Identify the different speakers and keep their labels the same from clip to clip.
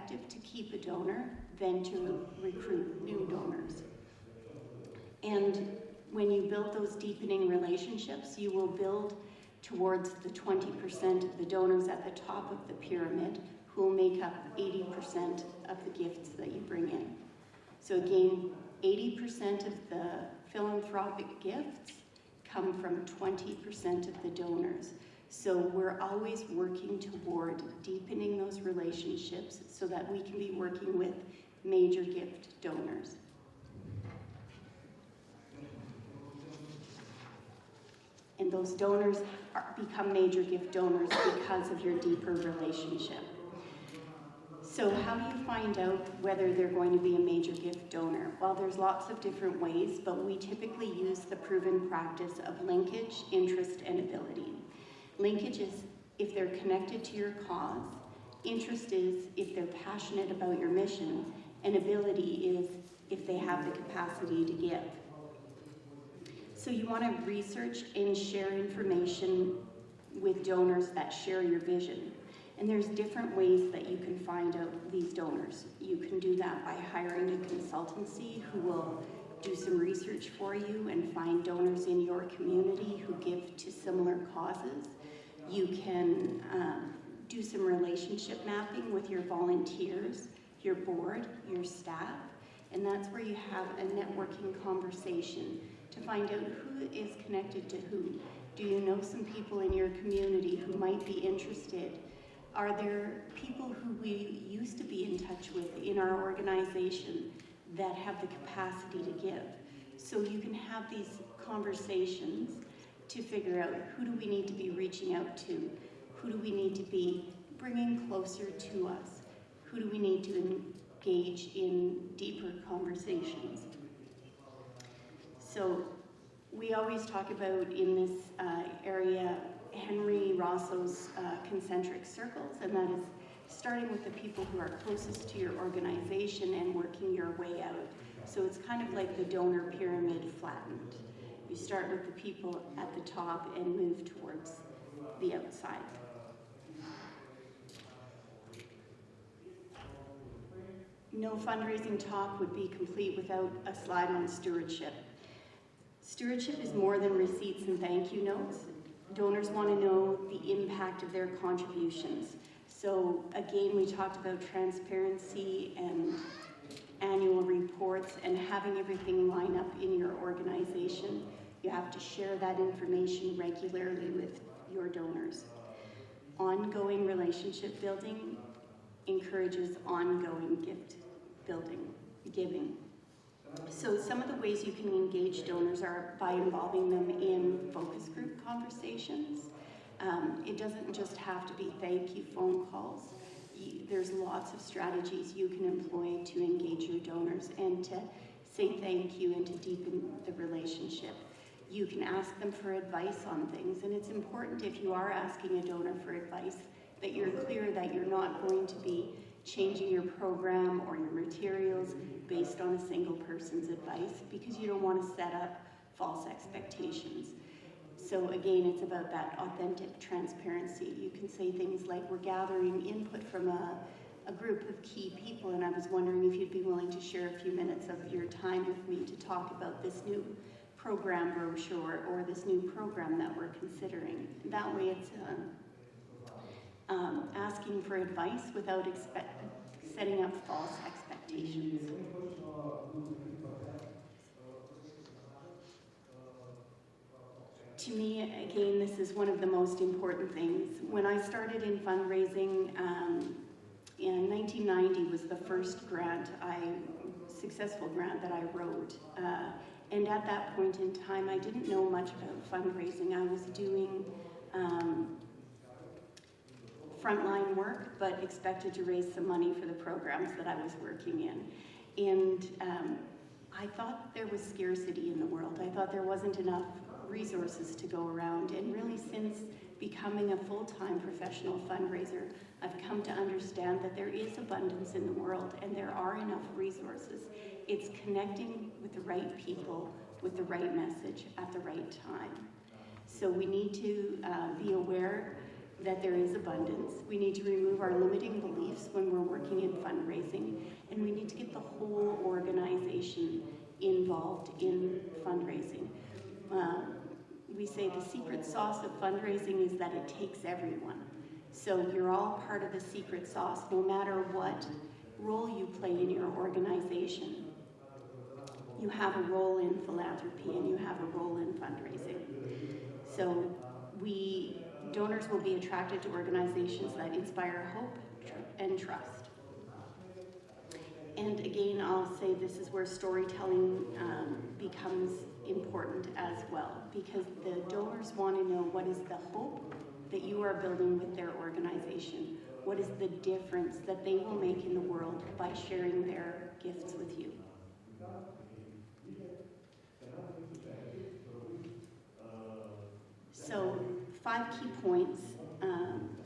Speaker 1: effective to keep a donor than to recruit new donors. And when you build those deepening relationships, you will build towards the 20% of the donors at the top of the pyramid who will make up 80% of the gifts that you bring in. So again, 80% of the philanthropic gifts come from 20% of the donors. So we're always working toward deepening those relationships so that we can be working with major gift donors. And those donors become major gift donors because of your deeper relationship. So how do you find out whether they're going to be a major gift donor? Well, there's lots of different ways, but we typically use the proven practice of linkage, interest, and ability. Linkage is if they're connected to your cause, interest is if they're passionate about your mission, and ability is if they have the capacity to give. So you want to research and share information with donors that share your vision. And there's different ways that you can find out these donors. You can do that by hiring a consultancy who will do some research for you and find donors in your community who give to similar causes. You can do some relationship mapping with your volunteers, your board, your staff, and that's where you have a networking conversation to find out who is connected to who. Do you know some people in your community who might be interested? Are there people who we used to be in touch with in our organization that have the capacity to give? So you can have these conversations to figure out who do we need to be reaching out to, who do we need to be bringing closer to us, who do we need to engage in deeper conversations. So we always talk about in this area Henry Rosso's concentric circles, and that is starting with the people who are closest to your organization and working your way out. So it's kind of like the donor pyramid flattened. You start with the people at the top and move towards the outside. No fundraising talk would be complete without a slide on stewardship. Stewardship is more than receipts and thank you notes. Donors want to know the impact of their contributions. So again, we talked about transparency and annual reports and having everything line up in your organization. You have to share that information regularly with your donors. Ongoing relationship building encourages ongoing gift building, giving. So some of the ways you can engage donors are by involving them in focus group conversations. It doesn't just have to be thank you phone calls. There's lots of strategies you can employ to engage your donors and to say thank you and to deepen the relationship. You can ask them for advice on things, and it's important if you are asking a donor for advice that you're clear that you're not going to be changing your program or your materials based on a single person's advice, because you don't want to set up false expectations. So again, it's about that authentic transparency. You can say things like, we're gathering input from a group of key people, and I was wondering if you'd be willing to share a few minutes of your time with me to talk about this new program brochure or this new program that we're considering. That way it's asking for advice without setting up false expectations. To me, again, this is one of the most important things. When I started in fundraising, in 1990 was the first successful grant that I wrote. And at that point in time, I didn't know much about fundraising. I was doing frontline work, but expected to raise some money for the programs that I was working in. And I thought there was scarcity in the world. I thought there wasn't enough resources to go around. And really, since becoming a full-time professional fundraiser, I've come to understand that there is abundance in the world and there are enough resources. It's connecting with the right people with the right message at the right time. So we need to be aware that there is abundance. We need to remove our limiting beliefs when we're working in fundraising, and we need to get the whole organization involved in fundraising. We say the secret sauce of fundraising is that it takes everyone. So you're all part of the secret sauce, no matter what role you play in your organization. You have a role in philanthropy and you have a role in fundraising. So donors will be attracted to organizations that inspire hope and trust. And again, I'll say this is where storytelling becomes important as well, because the donors want to know what is the hope that you are building with their organization. What is the difference that they will make in the world by sharing their gifts with you? So 5 key points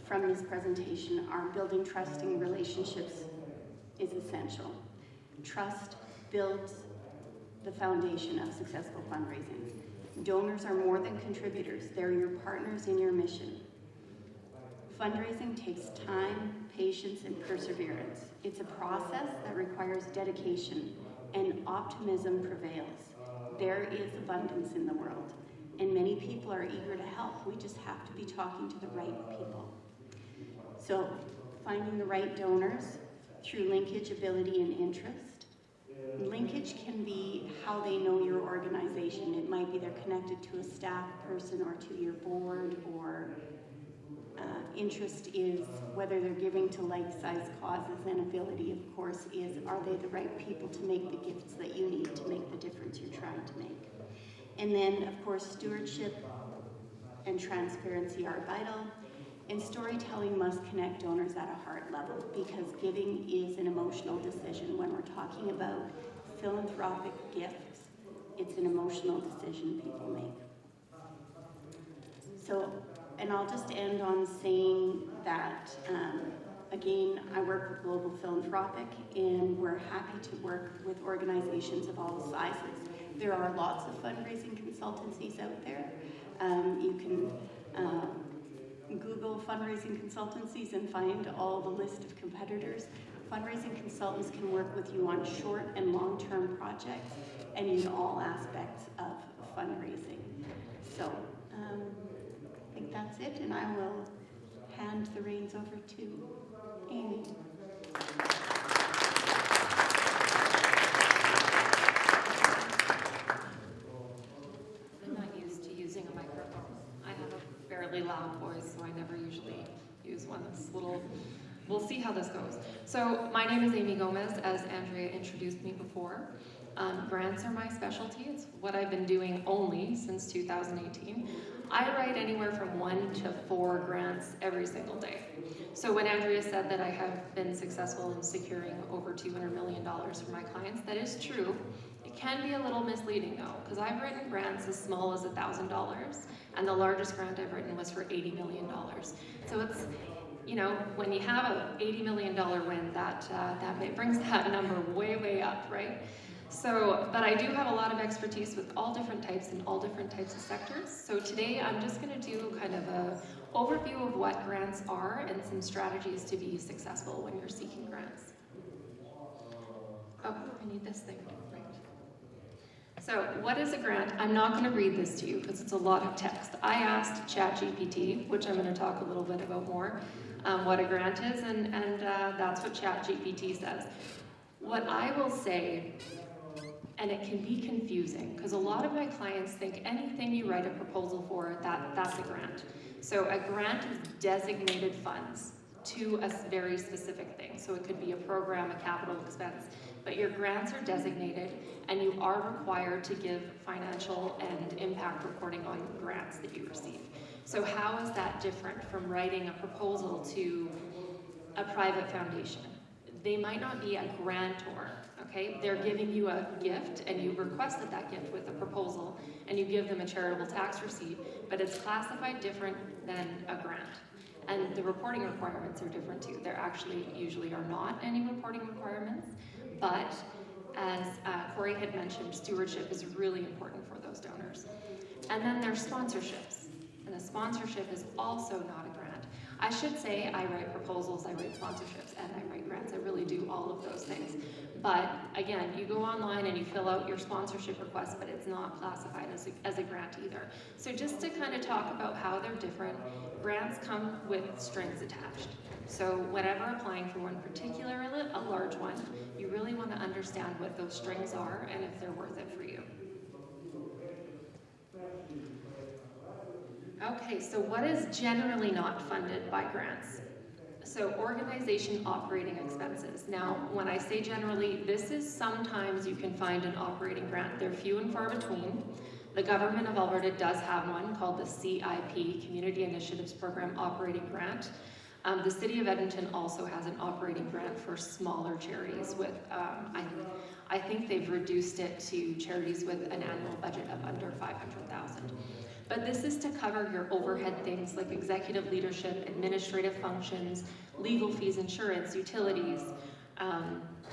Speaker 1: from this presentation are: building trusting relationships is essential. Trust builds the foundation of successful fundraising. Donors are more than contributors. They're your partners in your mission. Fundraising takes time, patience, and perseverance. It's a process that requires dedication, and optimism prevails. There is abundance in the world, and many people are eager to help. We just have to be talking to the right people. So, finding the right donors through linkage, ability, and interest. Linkage can be how they know your organization. It might be they're connected to a staff person or to your board, or interest is whether they're giving to like-sized causes, and ability, of course, is are they the right people to make the gifts that you need to make the difference you're trying to make. And then, of course, stewardship and transparency are vital, and storytelling must connect donors at a heart level, because giving is an emotional decision. When we're talking about philanthropic gifts, it's an emotional decision people make. So, and I'll just end on saying that, again, I work with Global Philanthropic, and we're happy to work with organizations of all sizes. There are lots of fundraising consultancies out there. You can Google fundraising consultancies and find all the list of competitors. Fundraising consultants can work with you on short and long-term projects and in all aspects of fundraising. So I think that's it, and I will hand the reins over to Amy.
Speaker 2: I'm not used to using a microphone. I have a fairly loud voice, so I never usually use one that's little. We'll see how this goes. So my name is Amy Gomez, as Andrea introduced me before. Grants are my specialty. It's what I've been doing only since 2018. I write anywhere from 1 to 4 grants every single day. So when Andrea said that I have been successful in securing over $200 million for my clients, that is true. It can be a little misleading though, because I've written grants as small as $1,000, and the largest grant I've written was for $80 million. So it's, you know, when you have an $80 million win, that brings that number way, way up, right? So, but I do have a lot of expertise with all different types and all different types of sectors. So today I'm just going to do kind of an overview of what grants are and some strategies to be successful when you're seeking grants. Oh, I need this thing, right? So what is a grant? I'm not going to read this to you because it's a lot of text. I asked ChatGPT, which I'm going to talk a little bit about more, what a grant is, and that's what ChatGPT says. What I will say, and it can be confusing, because a lot of my clients think anything you write a proposal for, that's a grant. So a grant is designated funds to a very specific thing. So it could be a program, a capital expense, but your grants are designated, and you are required to give financial and impact reporting on grants that you receive. So how is that different from writing a proposal to a private foundation? They might not be a grantor, okay? They're giving you a gift, and you requested that gift with a proposal, and you give them a charitable tax receipt, but it's classified different than a grant. And the reporting requirements are different too. There actually usually are not any reporting requirements, but as Corrie had mentioned, stewardship is really important for those donors. And then there's sponsorships, and a sponsorship is also not a grant. I should say I write proposals, I write sponsorships, and I write grants. I really do all of those things. But again, you go online and you fill out your sponsorship request, but it's not classified as a grant either. So just to kind of talk about how they're different, grants come with strings attached. So whenever applying for one, particularly a large one, you really want to understand what those strings are and if they're worth it for you. Okay, so what is generally not funded by grants? So organization operating expenses. Now, when I say generally, this is sometimes you can find an operating grant. They're few and far between. The government of Alberta does have one called the CIP, Community Initiatives Program Operating Grant. The City of Edmonton also has an operating grant for smaller charities with, I think they've reduced it to charities with an annual budget of under $500,000. But this is to cover your overhead things like executive leadership, administrative functions, legal fees, insurance, utilities.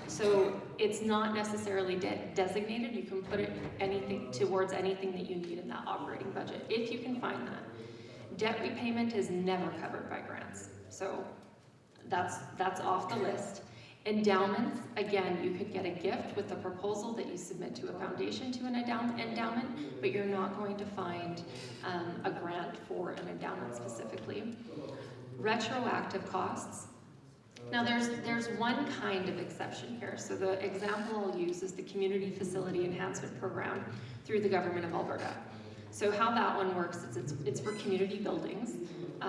Speaker 2: So it's not necessarily designated. You can put it towards anything that you need in that operating budget, if you can find that. Debt repayment is never covered by grants. So that's off the list. Endowments, again, you could get a gift with the proposal that you submit to a foundation to an endowment, but you're not going to find a grant for an endowment specifically. Retroactive costs. Now there's one kind of exception here. So the example I'll use is the Community Facility Enhancement Program through the Government of Alberta. So how that one works is it's for community buildings.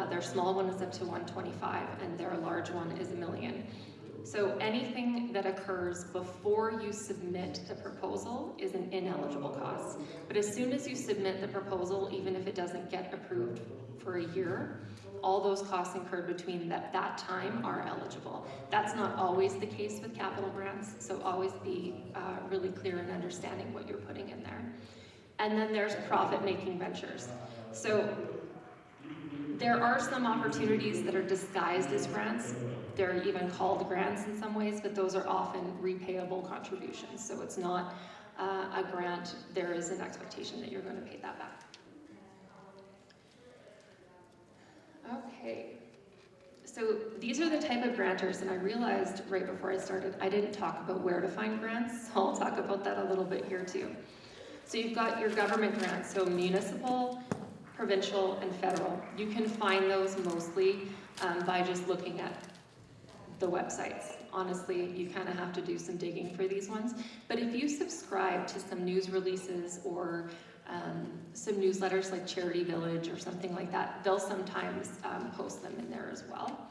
Speaker 2: Their small one is up to 125 and their large one is $1 million. So anything that occurs before you submit the proposal is an ineligible cost. But as soon as you submit the proposal, even if it doesn't get approved for a year, all those costs incurred between that time are eligible. That's not always the case with capital grants, so always be really clear in understanding what you're putting in there. And then there's profit-making ventures. So there are some opportunities that are disguised as grants. They're even called grants in some ways, but those are often repayable contributions. So it's not a grant. There is an expectation that you're going to pay that back. Okay. So these are the type of grantors, and I realized right before I started, I didn't talk about where to find grants, so I'll talk about that a little bit here too. So you've got your government grants, so municipal, provincial, and federal. You can find those mostly by just looking at the websites. Honestly, you kind of have to do some digging for these ones. But if you subscribe to some news releases or some newsletters like Charity Village or something like that, they'll sometimes post them in there as well.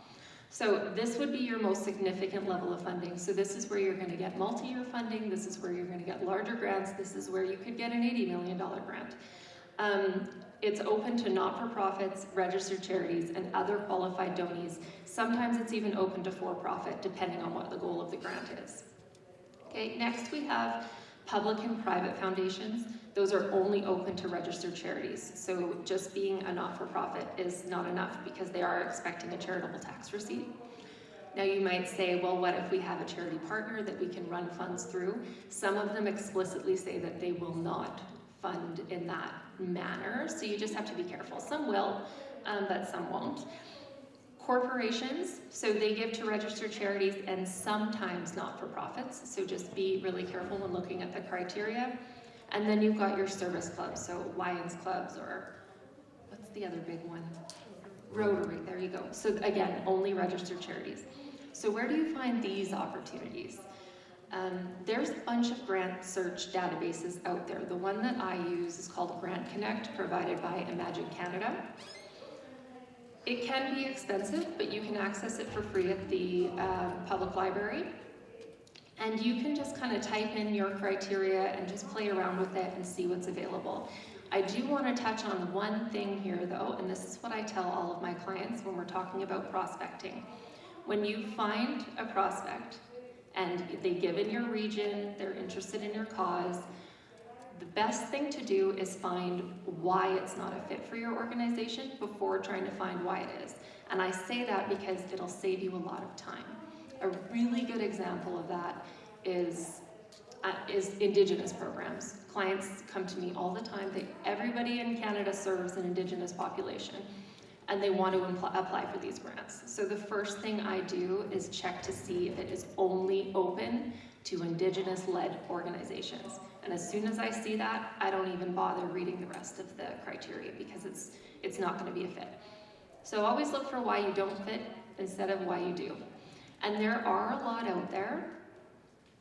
Speaker 2: So this would be your most significant level of funding. So this is where you're going to get multi-year funding. This is where you're going to get larger grants. This is where you could get an $80 million grant. It's open to not-for-profits, registered charities, and other qualified donees. Sometimes it's even open to for-profit, depending on what the goal of the grant is. Okay, next we have public and private foundations. Those are only open to registered charities. So just being a not-for-profit is not enough because they are expecting a charitable tax receipt. Now you might say, well, what if we have a charity partner that we can run funds through? Some of them explicitly say that they will not fund in that manner, so you just have to be careful. Some will, but some won't. Corporations, so they give to registered charities and sometimes not-for-profits, so just be really careful when looking at the criteria. And then you've got your service clubs, so Lions clubs, or what's the other big one? Rotary, there you go. So again, only registered charities. So where do you find these opportunities? There's a bunch of grant search databases out there. The one that I use is called Grant Connect, provided by Imagine Canada. It can be expensive, but you can access it for free at the public library. And you can just kind of type in your criteria and just play around with it and see what's available. I do want to touch on one thing here though, and this is what I tell all of my clients when we're talking about prospecting. When you find a prospect and they give in your region, they're interested in your cause, the best thing to do is find why it's not a fit for your organization before trying to find why it is. And I say that because it'll save you a lot of time. A really good example of that is Indigenous programs. Clients come to me all the time. Everybody in Canada serves an Indigenous population. and they want to apply for these grants. So the first thing I do is check to see if it is only open to Indigenous-led organizations. And as soon as I see that, I don't even bother reading the rest of the criteria because it's not going to be a fit. So always look for why you don't fit instead of why you do. And there are a lot out there,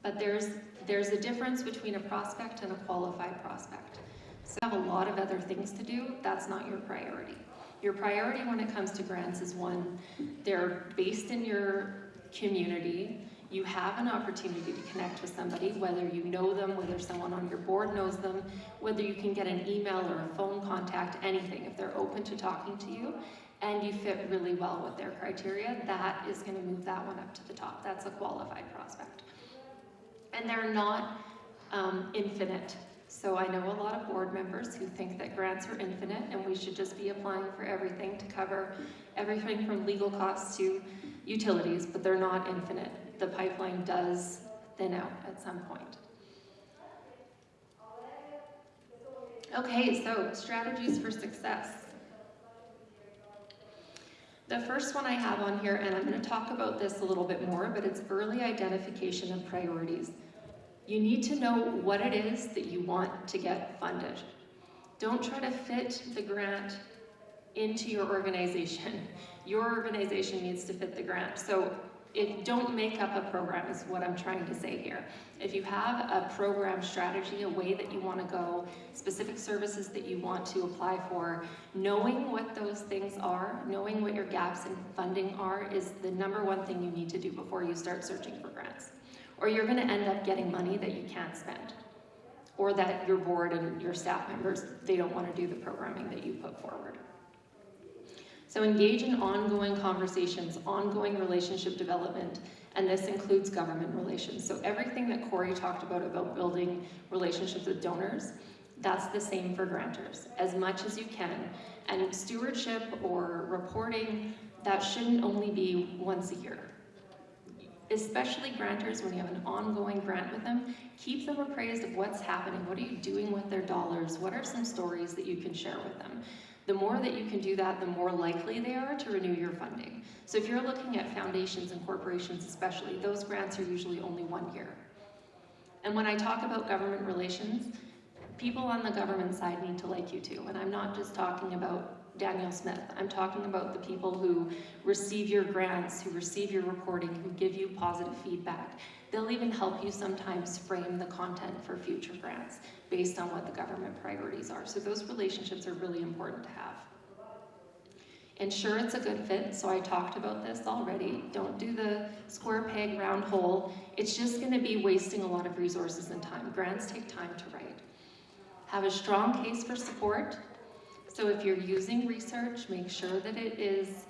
Speaker 2: but there's a difference between a prospect and a qualified prospect. So you have a lot of other things to do, that's not your priority. Your priority when it comes to grants is one, they're based in your community, you have an opportunity to connect with somebody, whether you know them, whether someone on your board knows them, whether you can get an email or a phone contact, anything. If they're open to talking to you and you fit really well with their criteria, that is going to move that one up to the top. That's a qualified prospect. And they're not infinite. So I know a lot of board members who think that grants are infinite and we should just be applying for everything to cover everything from legal costs to utilities, but they're not infinite. The pipeline does thin out at some point. Okay, so strategies for success. The first one I have on here, and I'm going to talk about this a little bit more, but it's early identification of priorities. You need to know what it is that you want to get funded. Don't try to fit the grant into your organization. Your organization needs to fit the grant. So don't make up a program is what I'm trying to say here. If you have a program strategy, a way that you want to go, specific services that you want to apply for, knowing what those things are, knowing what your gaps in funding are is the number one thing you need to do before you start searching for grants. Or you're going to end up getting money that you can't spend. Or that your board and your staff members, they don't want to do the programming that you put forward. So engage in ongoing conversations, ongoing relationship development, and this includes government relations. So everything that Corrie talked about building relationships with donors, that's the same for grantors, as much as you can. And stewardship or reporting, that shouldn't only be once a year. Especially grantors, when you have an ongoing grant with them, keep them appraised of what's happening. What are you doing with their dollars? What are some stories that you can share with them? The more that you can do that, the more likely they are to renew your funding. So if you're looking at foundations and corporations especially, those grants are usually only 1 year. And when I talk about government relations, people on the government side need to like you too. And I'm not just talking about Daniel Smith. I'm talking about the people who receive your grants, who receive your reporting, who give you positive feedback. They'll even help you sometimes frame the content for future grants based on what the government priorities are. So those relationships are really important to have. Ensure it's a good fit. So I talked about this already. Don't do the square peg, round hole. It's just going to be wasting a lot of resources and time. Grants take time to write. Have a strong case for support. So if you're using research, make sure that it is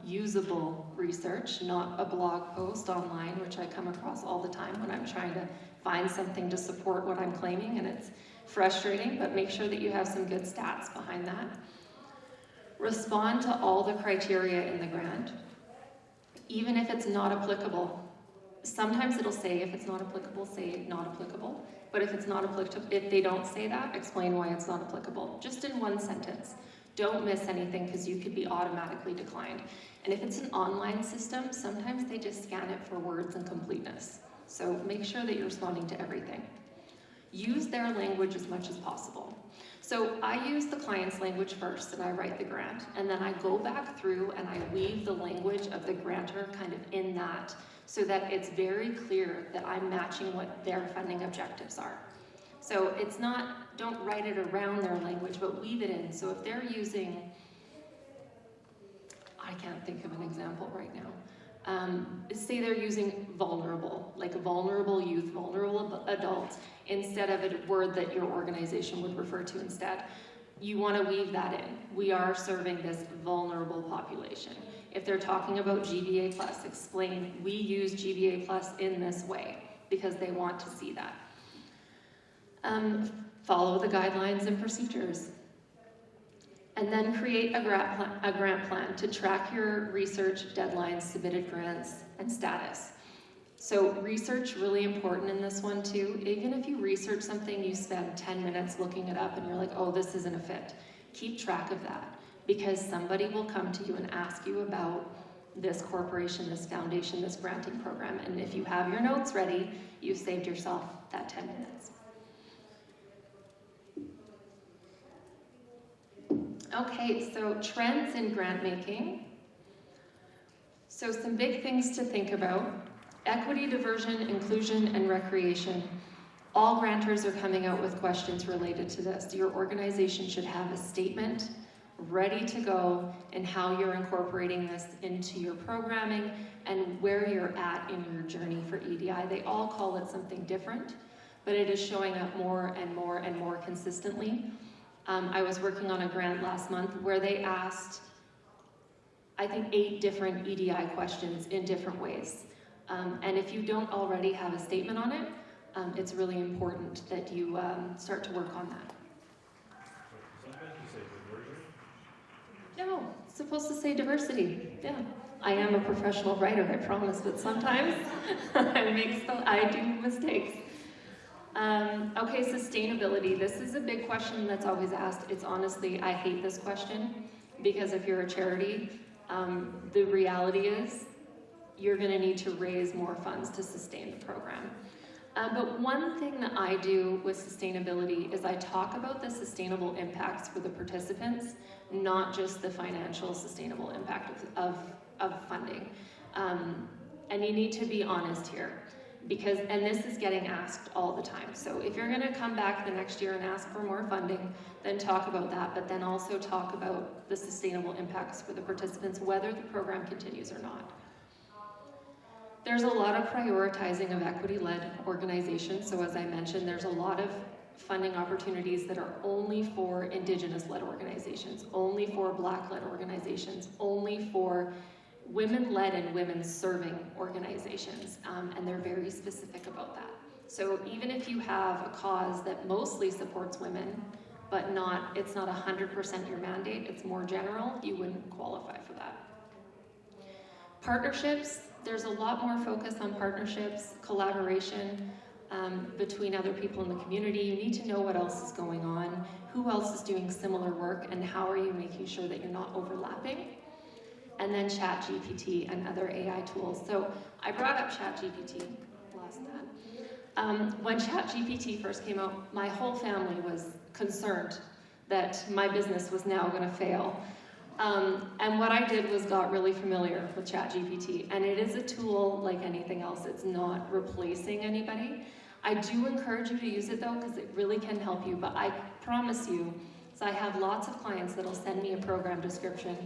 Speaker 2: usable research, not a blog post online, which I come across all the time when I'm trying to find something to support what I'm claiming, and it's frustrating, but make sure that you have some good stats behind that. Respond to all the criteria in the grant, even if it's not applicable. Sometimes it'll say, if it's not applicable, say not applicable. But if it's not applicable, if they don't say that, explain why it's not applicable. Just in one sentence. Don't miss anything because you could be automatically declined. And if it's an online system, sometimes they just scan it for words and completeness. So make sure that you're responding to everything. Use their language as much as possible. So I use the client's language first and I write the grant. And then I go back through and I weave the language of the grantor kind of in that so that it's very clear that I'm matching what their funding objectives are. So it's not, don't write it around their language, but weave it in. So if they're using, I can't think of an example right now. Say they're using vulnerable, like a vulnerable youth, vulnerable adults, instead of a word that your organization would refer to instead. You want to weave that in. We are serving this vulnerable population. If they're talking about GVA+, explain, we use GVA+ in this way, because they want to see that. Follow the guidelines and procedures. And then create a grant plan to track your research, deadlines, submitted grants, and status. So research, really important in this one too. Even if you research something, you spend 10 minutes looking it up and you're like, oh, this isn't a fit. Keep track of that. because somebody will come to you and ask you about this corporation, this foundation, this granting program. And if you have your notes ready, you've saved yourself that 10 minutes. Okay, so trends in grant making. So some big things to think about. Equity, diversion, inclusion, and recreation. All grantors are coming out with questions related to this. Your organization should have a statement ready to go and how you're incorporating this into your programming and where you're at in your journey for EDI. They all call it something different, but it is showing up more and more and more consistently. I was working on a grant last month where they asked, I think, 8 different EDI questions in different ways. And if you don't already have a statement on it, it's really important that you start to work on that.
Speaker 3: Sometimes you say diversion?
Speaker 2: No, it's supposed to say diversity. Yeah. I am a professional writer, I promise, but sometimes I do mistakes. Okay, sustainability. This is a big question that's always asked. It's honestly, I hate this question because if you're a charity, the reality is you're going to need to raise more funds to sustain the program. But one thing that I do with sustainability is I talk about the sustainable impacts for the participants, not just the financial sustainable impact of funding. And you need to be honest here, because, and this is getting asked all the time. So if you're gonna come back the next year and ask for more funding, then talk about that, but then also talk about the sustainable impacts for the participants, whether the program continues or not. There's a lot of prioritizing of equity-led organizations. So as I mentioned, there's a lot of funding opportunities that are only for Indigenous-led organizations, only for Black-led organizations, only for women-led and women-serving organizations, and they're very specific about that. So even if you have a cause that mostly supports women, but it's not 100% your mandate, it's more general, you wouldn't qualify for that. Partnerships, there's a lot more focus on partnerships, collaboration between other people in the community. You need to know what else is going on, who else is doing similar work, and how are you making sure that you're not overlapping. And then ChatGPT and other AI tools. So I brought up ChatGPT, lost that. When ChatGPT first came out, my whole family was concerned that my business was now going to fail. And what I did was got really familiar with ChatGPT, and it is a tool like anything else. It's not replacing anybody. I do encourage you to use it though, because it really can help you, but I promise you, so I have lots of clients that'll send me a program description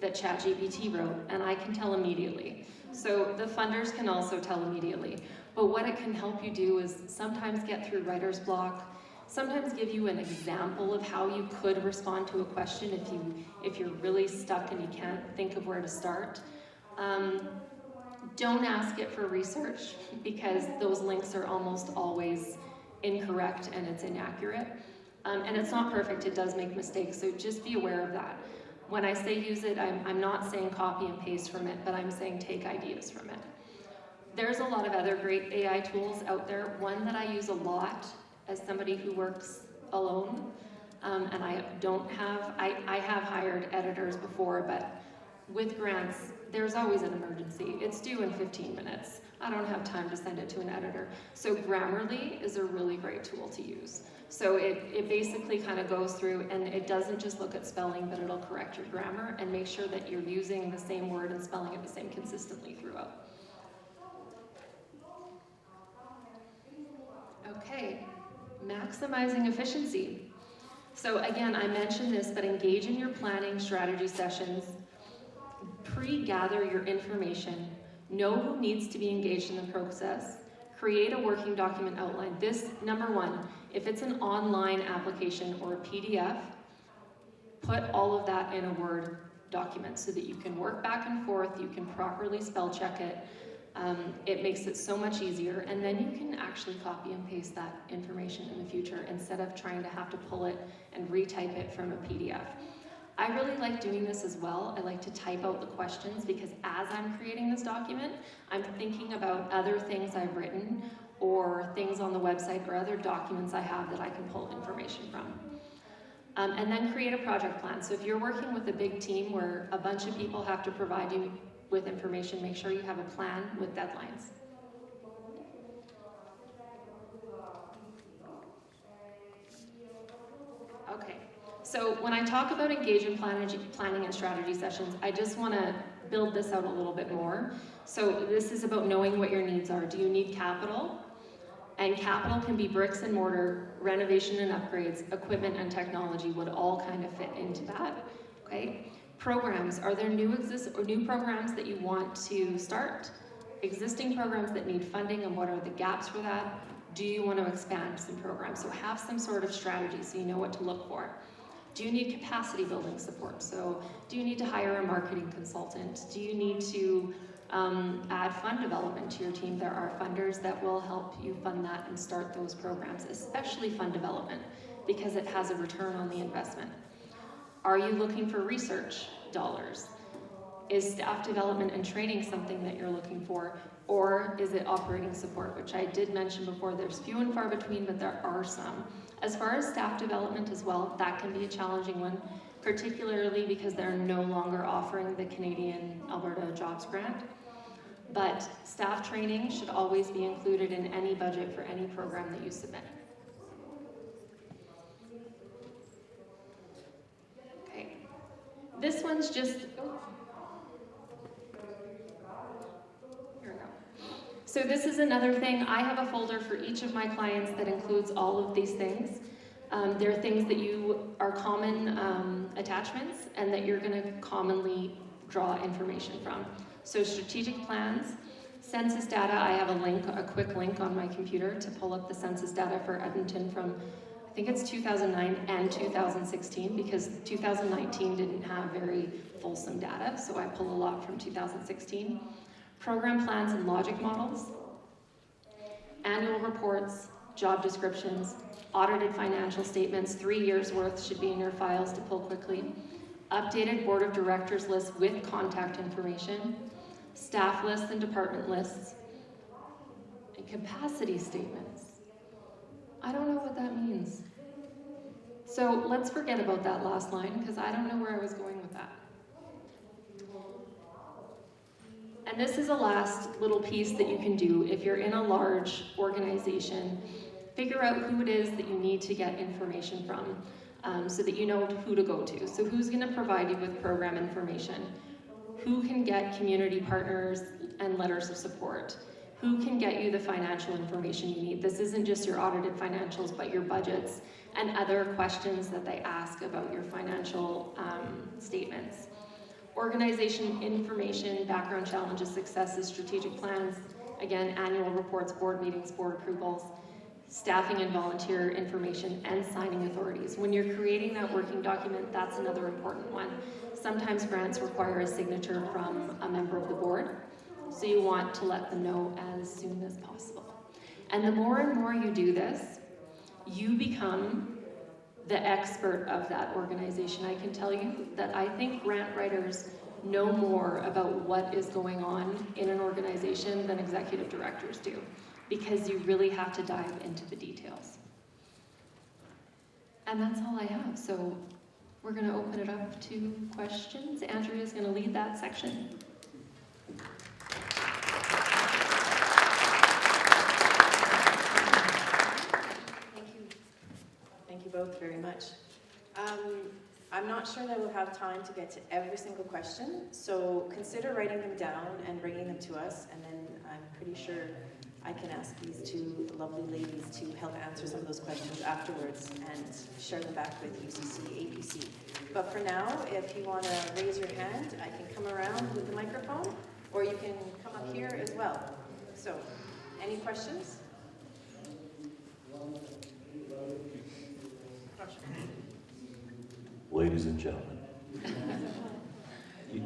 Speaker 2: that ChatGPT wrote, and I can tell immediately. So the funders can also tell immediately. But what it can help you do is sometimes get through writer's block, sometimes give you an example of how you could respond to a question if you're really stuck and you can't think of where to start. Don't ask it for research, because those links are almost always incorrect and it's inaccurate. And it's not perfect, it does make mistakes, so just be aware of that. When I say use it, I'm not saying copy and paste from it, but I'm saying take ideas from it. There's a lot of other great AI tools out there. One that I use a lot as somebody who works alone, and I have hired editors before, but with grants, there's always an emergency. It's due in 15 minutes. I don't have time to send it to an editor. So Grammarly is a really great tool to use. So it basically kind of goes through, and it doesn't just look at spelling, but it'll correct your grammar and make sure that you're using the same word and spelling it the same consistently throughout. Okay, maximizing efficiency. So again, I mentioned this, but engage in your planning strategy sessions, pre-gather your information, know who needs to be engaged in the process, create a working document outline. This, number one, if it's an online application or a PDF, put all of that in a Word document so that you can work back and forth, you can properly spell check it. It makes it so much easier, and then you can actually copy and paste that information in the future instead of trying to have to pull it and retype it from a PDF. I really like doing this as well. I like to type out the questions, because as I'm creating this document, I'm thinking about other things I've written or things on the website or other documents I have that I can pull information from. And then create a project plan. So if you're working with a big team where a bunch of people have to provide you with information, make sure you have a plan with deadlines. Okay, so when I talk about engagement planning and strategy sessions, I just want to build this out a little bit more. So this is about knowing what your needs are. Do you need capital? And capital can be bricks and mortar, renovation and upgrades, equipment and technology would all kind of fit into that, okay? Programs, are there new programs that you want to start? Existing programs that need funding, and what are the gaps for that? Do you want to expand some programs? So have some sort of strategy so you know what to look for. Do you need capacity building support? So do you need to hire a marketing consultant? Do you need to add fund development to your team? There are funders that will help you fund that and start those programs, especially fund development, because it has a return on the investment. Are you looking for research dollars? Is staff development and training something that you're looking for? Or is it operating support, which I did mention before, there's few and far between, but there are some. As far as staff development as well, that can be a challenging one, particularly because they're no longer offering the Canadian Alberta Jobs Grant. But staff training should always be included in any budget for any program that you submit. Okay, this one's just, here we go. So this is another thing. I have a folder for each of my clients that includes all of these things. There are things that you are common attachments and that you're going to commonly draw information from. So strategic plans, census data, I have a quick link on my computer to pull up the census data for Edmonton from, I think it's 2009 and 2016, because 2019 didn't have very fulsome data, so I pull a lot from 2016. Program plans and logic models, annual reports, job descriptions, audited financial statements, 3 years worth should be in your files to pull quickly. Updated board of directors list with contact information, staff lists and department lists, and capacity statements. I don't know what that means. So let's forget about that last line, because I don't know where I was going with that. And this is a last little piece that you can do if you're in a large organization. Figure out who it is that you need to get information from, so that you know who to go to. So who's going to provide you with program information? Who can get community partners and letters of support? Who can get you the financial information you need? This isn't just your audited financials, but your budgets and other questions that they ask about your financial statements. Organization information, background challenges, successes, strategic plans, again, annual reports, board meetings, board approvals, staffing and volunteer information, and signing authorities. When you're creating that working document, that's another important one. Sometimes grants require a signature from a member of the board, so you want to let them know as soon as possible. And the more and more you do this, you become the expert of that organization. I can tell you that I think grant writers know more about what is going on in an organization than executive directors do, because you really have to dive into the details. And that's all I have. So we're going to open it up to questions. Andrea is going to lead that section.
Speaker 4: Thank you both very much. I'm not sure that we'll have time to get to every single question, so consider writing them down and bringing them to us, and then I'm pretty sure I can ask these two lovely ladies to help answer some of those questions afterwards and share them back with UCC-APC. But for now, if you want to raise your hand, I can come around with the microphone, or you can come up here as well. So, any questions?
Speaker 3: Ladies and gentlemen,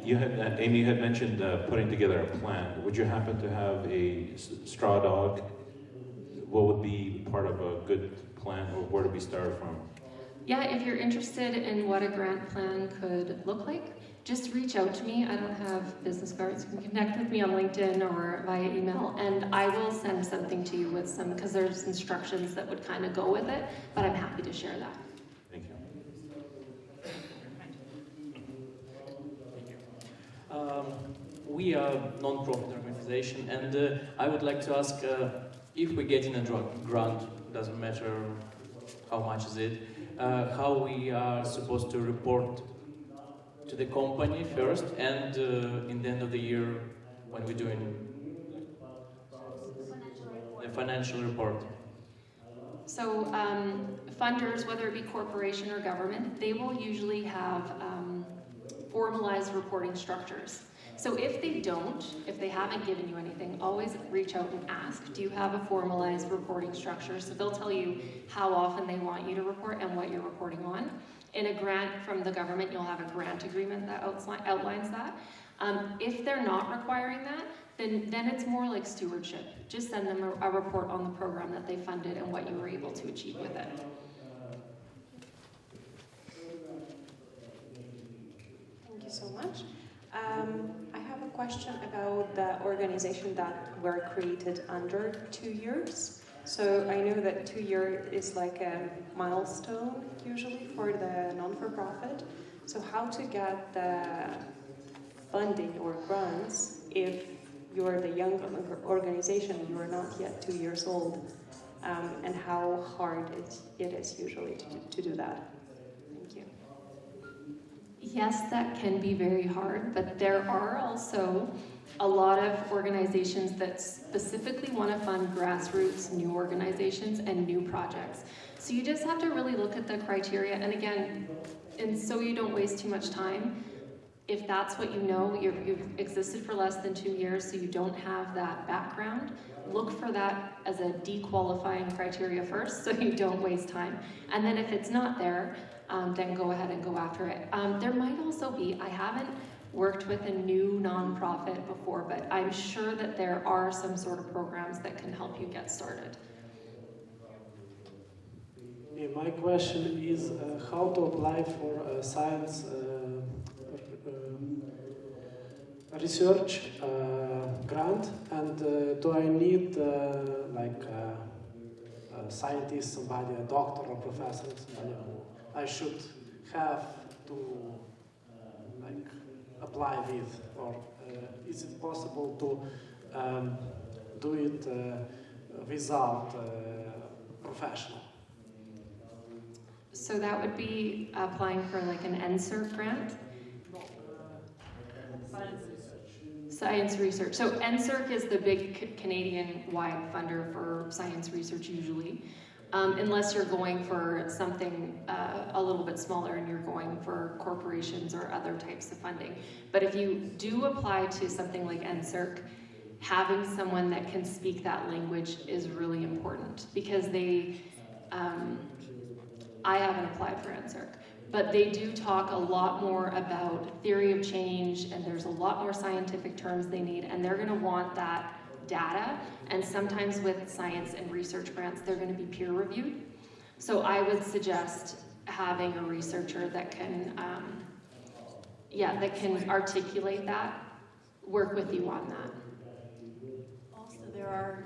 Speaker 3: you had, Amy had mentioned putting together a plan. Would you happen to have a straw dog? What would be part of a good plan, or where do we start from?
Speaker 2: Yeah, if you're interested in what a grant plan could look like, just reach out to me. I don't have business cards. You can connect with me on LinkedIn or via email, and I will send something to you with some, because there's instructions that would kind of go with it, but I'm happy to share that.
Speaker 3: Thank you.
Speaker 5: we are a non-profit organization, and I would like to ask if we get in a grant, doesn't matter how much is it, how we are supposed to report to the company first, and in the end of the year when we're doing the financial report.
Speaker 2: So funders, whether it be corporation or government, they will usually have formalized reporting structures. So if they don't, if they haven't given you anything, always reach out and ask, do you have a formalized reporting structure? So they'll tell you how often they want you to report and what you're reporting on. In a grant from the government, you'll have a grant agreement that outlines that. If they're not requiring that, then it's more like stewardship. Just send them a report on the program that they funded and what you were able to achieve with it.
Speaker 4: Thank you so much. I have a question about the organization that were created under 2 years. So I know that 2 years is like a milestone usually for the non-for-profit. So how to get the funding or grants if you're the young organization, you are not yet 2 years old, and how hard it is usually to do that? Thank you.
Speaker 2: Yes, that can be very hard, but there are also a lot of organizations that specifically want to fund grassroots new organizations and new projects. So you just have to really look at the criteria, and again, and so you don't waste too much time, if that's what you know, you've existed for less than 2 years, so you don't have that background, look for that as a dequalifying criteria first, so you don't waste time. And then if it's not there, then go ahead and go after it. There might also be, I haven't worked with a new nonprofit before, but I'm sure that there are some sort of programs that can help you get started.
Speaker 6: Yeah, my question is how to apply for a science research grant, and do I need like a scientist, somebody, a doctor or professor, somebody who I should have to like apply with, or is it possible to do it without a professional?
Speaker 2: So that would be applying for like an NSERC grant? Science research. So NSERC is the big Canadian-wide funder for science research usually, unless you're going for something a little bit smaller and you're going for corporations or other types of funding. But if you do apply to something like NSERC, having someone that can speak that language is really important, because they, I haven't applied for NSERC, but they do talk a lot more about theory of change, and there's a lot more scientific terms they need, and they're going to want that data. And sometimes with science and research grants, they're going to be peer reviewed. So I would suggest having a researcher that can, that can articulate that, work with you on that.
Speaker 1: Also, there are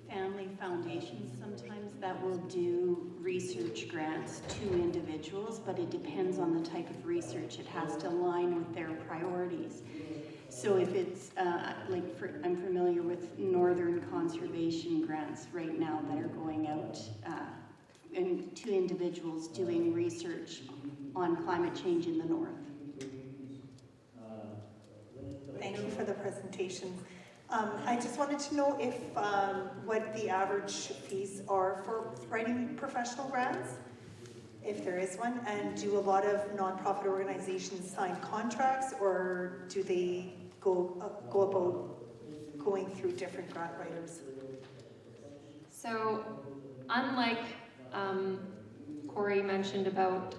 Speaker 1: family foundations sometimes that will do research grants to individuals, but it depends on the type of research. It has to align with their priorities. So if it's, I'm familiar with northern conservation grants right now that are going out to individuals doing research on climate change in the north.
Speaker 7: Thank you for the presentation. I just wanted to know if what the average fees are for writing professional grants, if there is one, and do a lot of nonprofit organizations sign contracts, or do they go about going through different grant writers?
Speaker 2: So, unlike Corrie mentioned about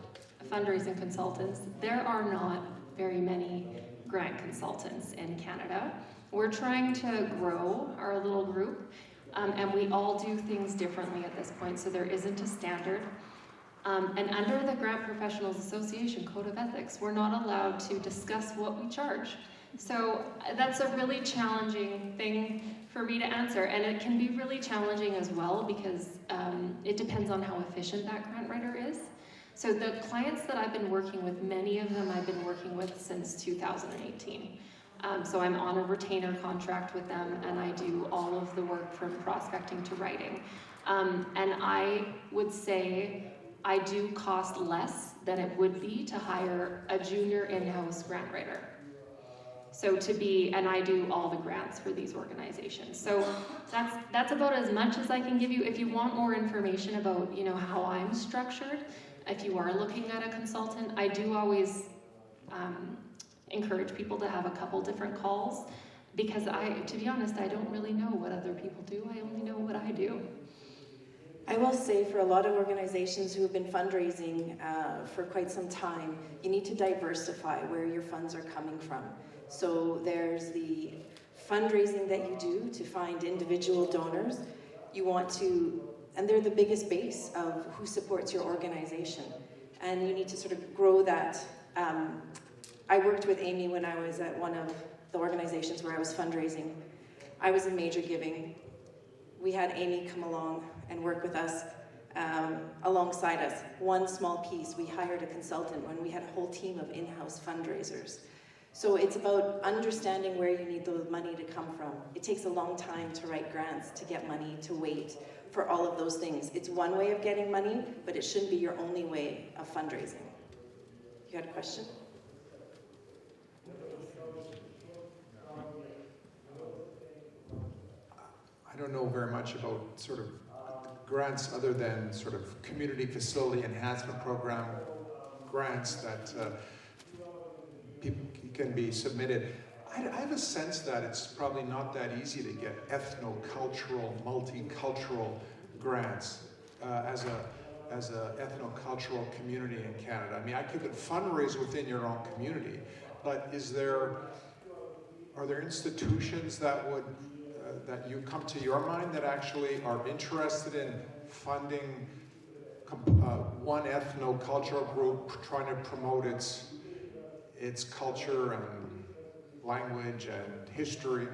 Speaker 2: fundraising consultants, there are not very many grant consultants in Canada. We're trying to grow our little group, and we all do things differently at this point, so there isn't a standard. And under the Grant Professionals Association Code of Ethics, we're not allowed to discuss what we charge. So that's a really challenging thing for me to answer, and it can be really challenging as well, because it depends on how efficient that grant writer is. So the clients that I've been working with, many of them I've been working with since 2018. So I'm on a retainer contract with them, and I do all of the work from prospecting to writing. And I would say I do cost less than it would be to hire a junior in-house grant writer. So and I do all the grants for these organizations. So that's about as much as I can give you. If you want more information about, how I'm structured, if you are looking at a consultant, I do always encourage people to have a couple different calls, because to be honest, I don't really know what other people do. I only know what I do.
Speaker 4: I will say, for a lot of organizations who have been fundraising for quite some time, you need to diversify where your funds are coming from. So there's the fundraising that you do to find individual donors. You want to, and they're the biggest base of who supports your organization. And you need to sort of grow that. I worked with Amy when I was at one of the organizations where I was fundraising. I was in major giving. We had Amy come along and work with us alongside us. One small piece, we hired a consultant when we had a whole team of in-house fundraisers. So it's about understanding where you need the money to come from. It takes a long time to write grants, to get money, to wait for all of those things. It's one way of getting money, but it shouldn't be your only way of fundraising. You had a question?
Speaker 8: I don't know very much about sort of grants other than sort of community facility enhancement program grants that people can be submitted. I have a sense that it's probably not that easy to get ethnocultural, multicultural grants as a ethnocultural community in Canada. I mean, you could fundraise within your own community, but are there institutions that would that you come to your mind that actually are interested in funding one ethnocultural group trying to promote its culture and language and history?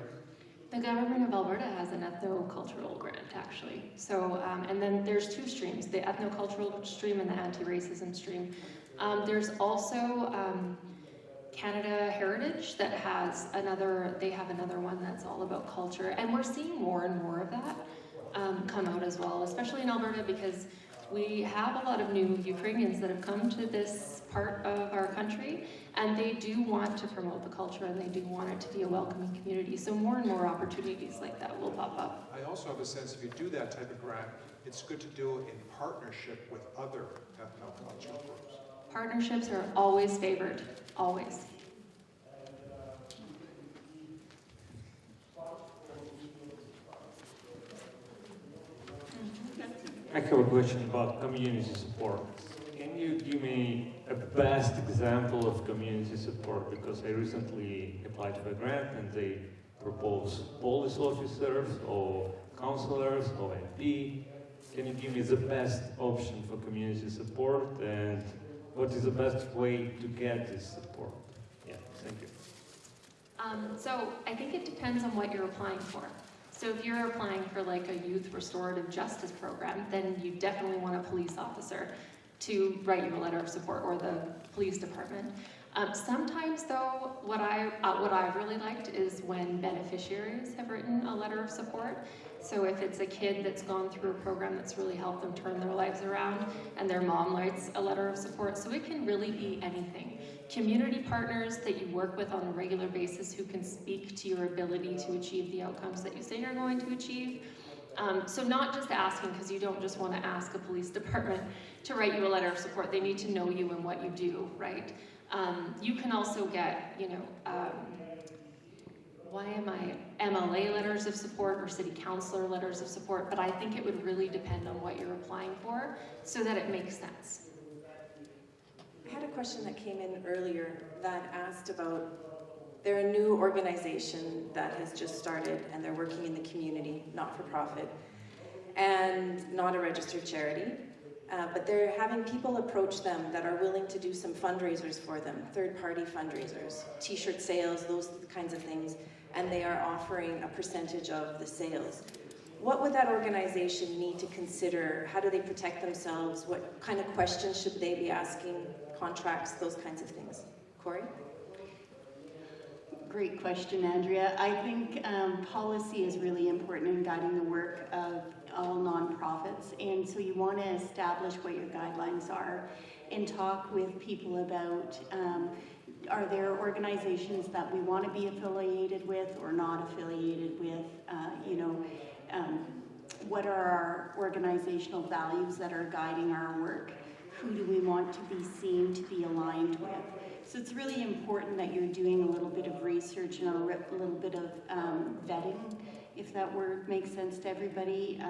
Speaker 2: The government of Alberta has an ethnocultural grant, actually. So, and then there's two streams, the ethnocultural stream and the anti-racism stream. There's also Canada Heritage that has another one that's all about culture. And we're seeing more and more of that come out as well, especially in Alberta, because we have a lot of new Ukrainians that have come to this part of our country, and they do want to promote the culture, and they do want it to be a welcoming community. So more and more opportunities like that will pop up.
Speaker 8: I also have a sense if you do that type of grant, it's good to do it in partnership with other ethnocultural groups.
Speaker 2: Partnerships are always favored, always.
Speaker 9: I have a question about community support. Can you give me a best example of community support? Because I recently applied for a grant and they propose police officers or counselors or MP. Can you give me the best option for community support and what is the best way to get this support? Yeah, thank you.
Speaker 2: So I think it depends on what you're applying for. So if you're applying for like a youth restorative justice program, then you definitely want a police officer to write you a letter of support, or the police department. Sometimes though, what I've really liked is when beneficiaries have written a letter of support. So if it's a kid that's gone through a program that's really helped them turn their lives around, and their mom writes a letter of support, so it can really be anything. Community partners that you work with on a regular basis who can speak to your ability to achieve the outcomes that you say you're going to achieve. So not just asking, because you don't just want to ask a police department to write you a letter of support. They need to know you and what you do, right? You can also get, MLA letters of support or city councilor letters of support, but I think it would really depend on what you're applying for so that it makes sense.
Speaker 4: I had a question that came in earlier that asked about, they're a new organization that has just started and they're working in the community, not for profit, and not a registered charity. But they're having people approach them that are willing to do some fundraisers for them, third-party fundraisers, t-shirt sales, those kinds of things, and they are offering a percentage of the sales. What would that organization need to consider? How do they protect themselves? What kind of questions should they be asking? Contracts, those kinds of things. Corrie?
Speaker 1: great question, Andrea. I think policy is really important in guiding the work of all nonprofits, and so you want to establish what your guidelines are and talk with people about are there organizations that we want to be affiliated with or not affiliated with, what are our organizational values that are guiding our work, who do we want to be seen to be aligned with. So it's really important that you're doing a little bit of research and a little bit of vetting, if that word makes sense to everybody,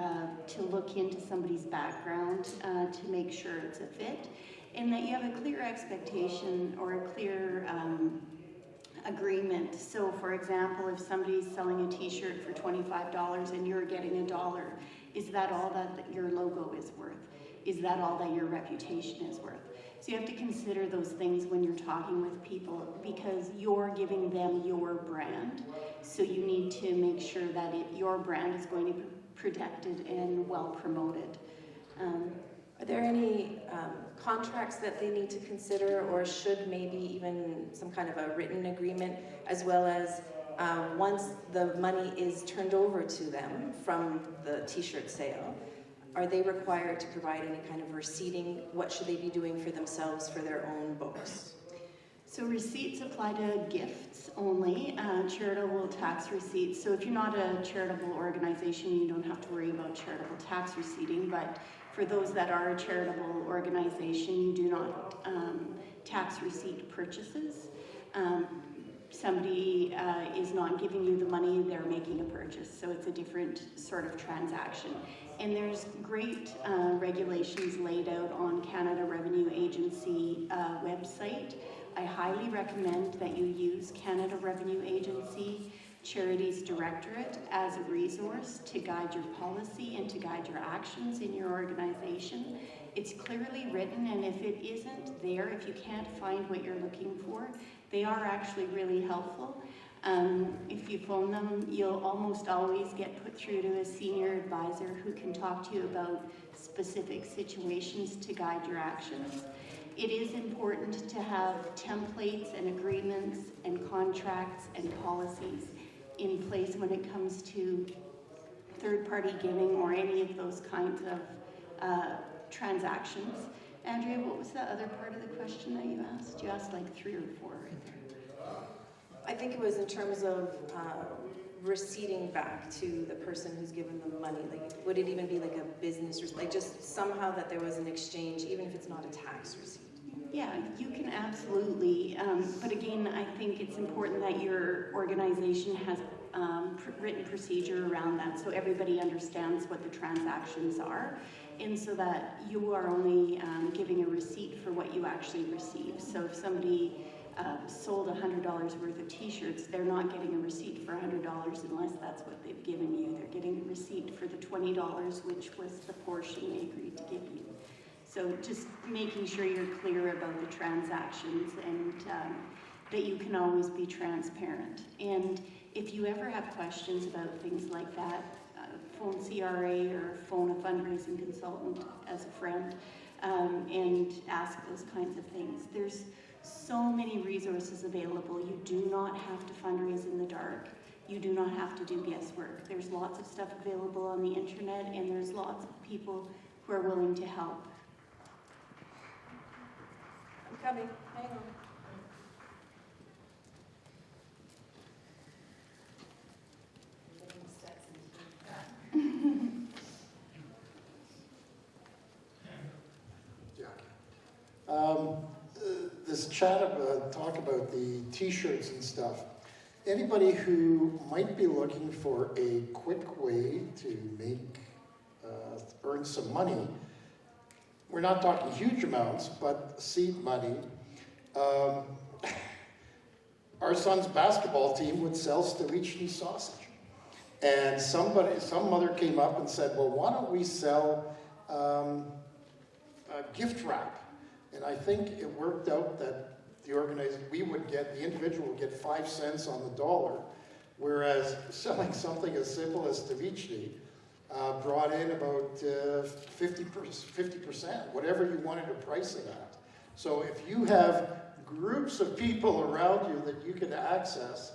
Speaker 1: to look into somebody's background to make sure it's a fit, and that you have a clear expectation or a clear agreement. So for example, if somebody's selling a t-shirt for $25 and you're getting $1, is that all that your logo is worth? Is that all that your reputation is worth? So you have to consider those things when you're talking with people, because you're giving them your brand. So you need to make sure that your brand is going to be protected and well promoted.
Speaker 4: Are there any contracts that they need to consider, or should maybe even some kind of a written agreement, as well as once the money is turned over to them from the t-shirt sale, are they required to provide any kind of receipting? What should they be doing for themselves for their own books?
Speaker 1: So receipts apply to gifts only, charitable tax receipts. So if you're not a charitable organization, you don't have to worry about charitable tax receipting, but for those that are a charitable organization, you do not tax receipt purchases. Somebody is not giving you the money, they're making a purchase. So it's a different sort of transaction. And there's great regulations laid out on Canada Revenue Agency website. I highly recommend that you use Canada Revenue Agency Charities Directorate as a resource to guide your policy and to guide your actions in your organization. It's clearly written, and if it isn't there, if you can't find what you're looking for, they are actually really helpful. If you phone them, you'll almost always get put through to a senior advisor who can talk to you about specific situations to guide your actions. It is important to have templates and agreements and contracts and policies in place when it comes to third-party giving or any of those kinds of transactions. Andrea, what was the other part of the question that you asked? You asked like 3 or 4 right there.
Speaker 4: I think it was in terms of receipting back to the person who's given them money. Like, would it even be like a business, like just somehow that there was an exchange, even if it's not a tax receipt?
Speaker 1: Yeah, you can absolutely, but again, I think it's important that your organization has written procedure around that so everybody understands what the transactions are, and so that you are only giving a receipt for what you actually receive. So if somebody sold $100 worth of t-shirts, they're not getting a receipt for $100 unless that's what they've given you. They're getting a receipt for the $20, which was the portion they agreed to give you. So just making sure you're clear about the transactions and that you can always be transparent. And if you ever have questions about things like that, phone CRA or phone a fundraising consultant as a friend and ask those kinds of things. There's so many resources available. You do not have to fundraise in the dark. You do not have to do guesswork. There's lots of stuff available on the internet, and there's lots of people who are willing to help.
Speaker 4: I'm coming. Hang on.
Speaker 10: This chat talk about the t-shirts and stuff. Anybody who might be looking for a quick way to earn some money, we're not talking huge amounts, but seed money. Our son's basketball team would sell Stoichny sausage. And some mother came up and said, well, why don't we sell gift wrap? And I think it worked out that the individual would get 5 cents on the dollar, whereas selling something as simple as Stoichny brought in about 50%, whatever you wanted to price it at. So if you have groups of people around you that you can access,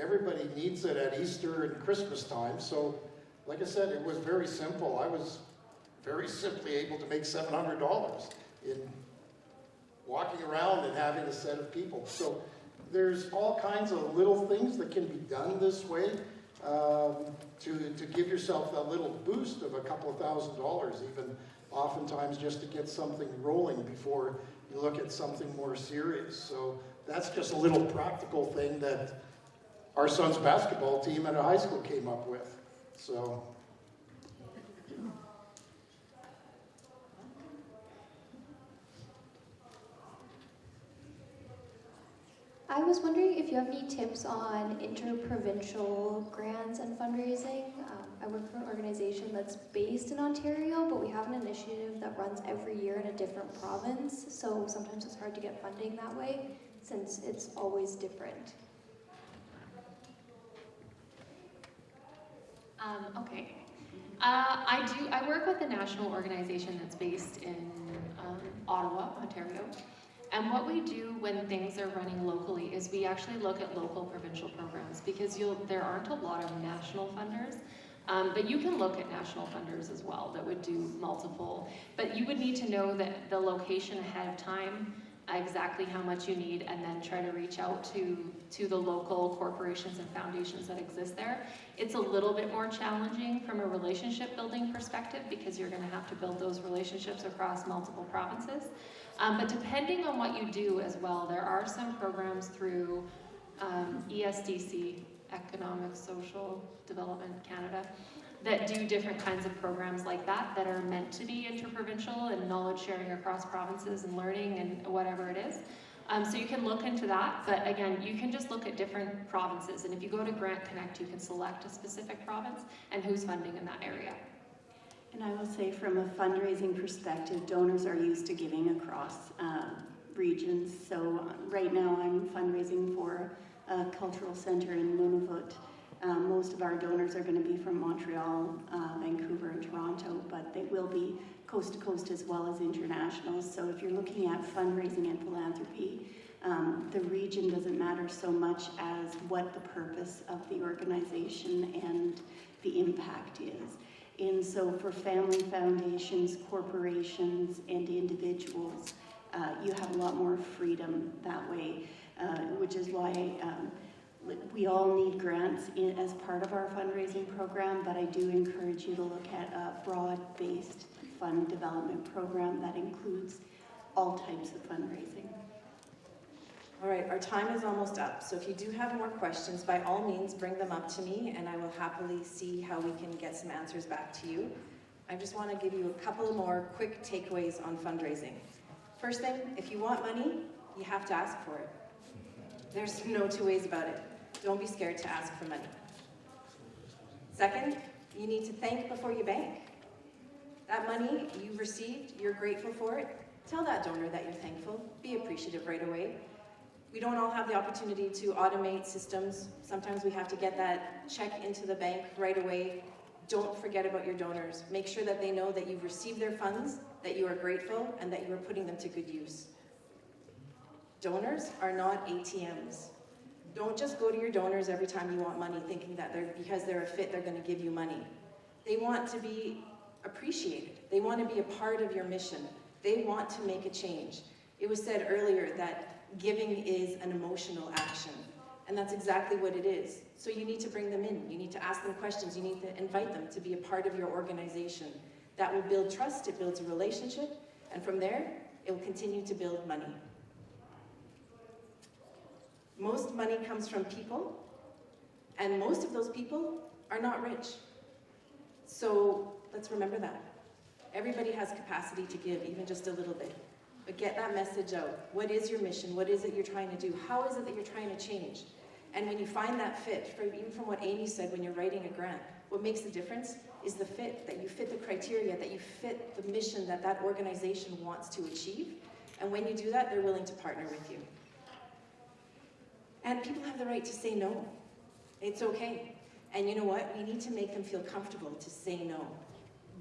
Speaker 10: Everybody needs it at Easter and Christmas time. So, like I said, it was very simple. I was very simply able to make $700 in walking around and having a set of people. So there's all kinds of little things that can be done this way to give yourself that little boost of a couple of $1,000s, even oftentimes just to get something rolling before you look at something more serious. So that's just a little practical thing that our son's basketball team at a high school came up with. So.
Speaker 11: I was wondering if you have any tips on interprovincial grants and fundraising. I work for an organization that's based in Ontario, but we have an initiative that runs every year in a different province, so sometimes it's hard to get funding that way, since it's always different.
Speaker 2: Okay. I work with a national organization that's based in Ottawa, Ontario. And what we do when things are running locally is we actually look at local provincial programs, because there aren't a lot of national funders, but you can look at national funders as well that would do multiple. But you would need to know that the location ahead of time, exactly how much you need, and then try to reach out to the local corporations and foundations that exist there. It's a little bit more challenging from a relationship building perspective, because you're going to have to build those relationships across multiple provinces. But depending on what you do as well, there are some programs through ESDC, Economic Social Development Canada, that do different kinds of programs like that are meant to be interprovincial and knowledge sharing across provinces and learning and whatever it is. So you can look into that, but again, you can just look at different provinces, and if you go to Grant Connect, you can select a specific province and who's funding in that area.
Speaker 1: And I will say, from a fundraising perspective, donors are used to giving across regions. So right now I'm fundraising for a cultural center in Nunavut. Most of our donors are going to be from Montreal, Vancouver, and Toronto, but they will be coast to coast as well as international. So if you're looking at fundraising and philanthropy, the region doesn't matter so much as what the purpose of the organization and the impact is. And so for family foundations, corporations, and individuals, you have a lot more freedom that way, which is why we all need grants as part of our fundraising program, but I do encourage you to look at a broad-based fund development program that includes all types of fundraising.
Speaker 4: All right, our time is almost up, so if you do have more questions, by all means, bring them up to me, and I will happily see how we can get some answers back to you. I just want to give you a couple more quick takeaways on fundraising. First thing, if you want money, you have to ask for it. There's no two ways about it. Don't be scared to ask for money. Second, you need to thank before you bank. That money you've received, you're grateful for it. Tell that donor that you're thankful. Be appreciative right away. We don't all have the opportunity to automate systems. Sometimes we have to get that check into the bank right away. Don't forget about your donors. Make sure that they know that you've received their funds, that you are grateful, and that you are putting them to good use. Donors are not ATMs. Don't just go to your donors every time you want money thinking that because they're a fit, they're going to give you money. They want to be appreciated. They want to be a part of your mission. They want to make a change. It was said earlier that giving is an emotional action, and that's exactly what it is. So you need to bring them in. You need to ask them questions. You need to invite them to be a part of your organization. That will build trust. It builds a relationship, and from there, it will continue to build money. Most money comes from people, and most of those people are not rich. So let's remember that. Everybody has capacity to give, even just a little bit. But get that message out. What is your mission? What is it you're trying to do? How is it that you're trying to change? And when you find that fit, even from what Amy said when you're writing a grant, what makes the difference is the fit, that you fit the criteria, that you fit the mission that that organization wants to achieve. And when you do that, they're willing to partner with you. And people have the right to say no. It's okay. And you know what? We need to make them feel comfortable to say no.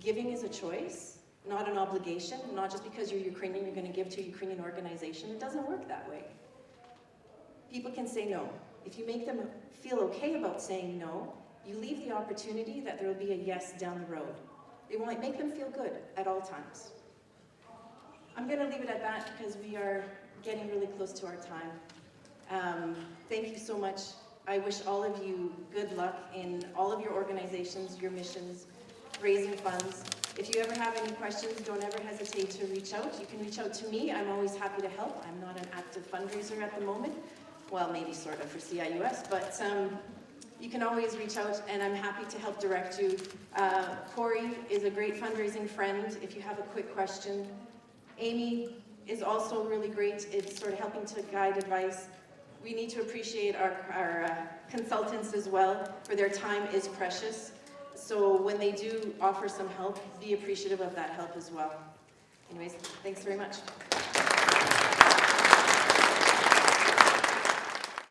Speaker 4: Giving is a choice, not an obligation. Not just because you're Ukrainian, you're going to give to a Ukrainian organization. It doesn't work that way. People can say no. If you make them feel okay about saying no, you leave the opportunity that there will be a yes down the road. They will make them feel good at all times. I'm going to leave it at that because we are getting really close to our time. Thank you so much. I wish all of you good luck in all of your organizations, your missions, raising funds. If you ever have any questions, don't ever hesitate to reach out. You can reach out to me. I'm always happy to help. I'm not an active fundraiser at the moment. Well, maybe sort of for CIUS, but you can always reach out and I'm happy to help direct you. Corrie is a great fundraising friend if you have a quick question. Amy is also really great. It's sort of helping to guide advice. We need to appreciate our consultants as well, for their time is precious. So when they do offer some help, be appreciative of that help as well. Anyways, thanks very much.